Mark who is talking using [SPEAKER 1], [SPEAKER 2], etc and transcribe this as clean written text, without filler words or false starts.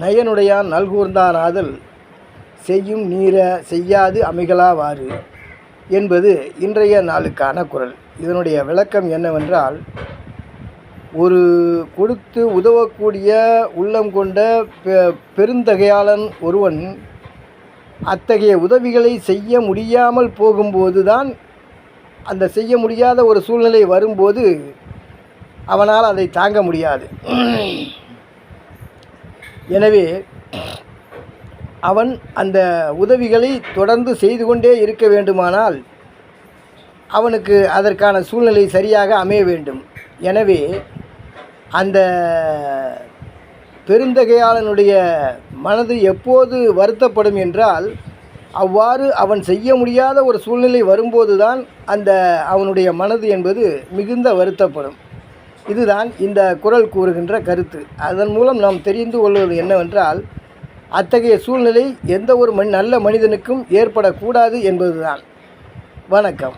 [SPEAKER 1] நயனுடையான் நல்கூர்ந்தானாதல் செய்யும் நீர செய்யாது அமைகளாவாறு என்பது இன்றைய நாளுக்கான குறள். இதனுடைய விளக்கம் என்னவென்றால், ஒரு கொடுத்து உதவக்கூடிய உள்ளம் கொண்ட பெருந்தகையாளன் ஒருவன் அத்தகைய உதவிகளை செய்ய முடியாமல் போகும்போது தான், அந்த செய்ய முடியாத ஒரு சூழ்நிலை வரும்போது அவனால் அதை தாங்க முடியாது. எனவே அவன் அந்த உதவிகளை தொடர்ந்து செய்து கொண்டே இருக்க வேண்டுமானால் அவனுக்கு அதற்கான சூழ்நிலை சரியாக அமைய வேண்டும். எனவே அந்த பெருந்தகையாளனுடைய மனது எப்போது வருத்தப்படும் என்றால், அவ்வாறு அவன் செய்ய முடியாத ஒரு சூழ்நிலை வரும்போது தான் அந்த அவனுடைய மனது என்பது மிகுந்த வருத்தப்படும். இதுதான் இந்த குறள் கூறுகின்ற கருத்து. அதன் மூலம் நாம் தெரிந்து கொள்வது என்னவென்றால், அத்தகைய சூழ்நிலை எந்த ஒரு நல்ல மனிதனுக்கும் ஏற்படக்கூடாது என்பதுதான். வணக்கம்.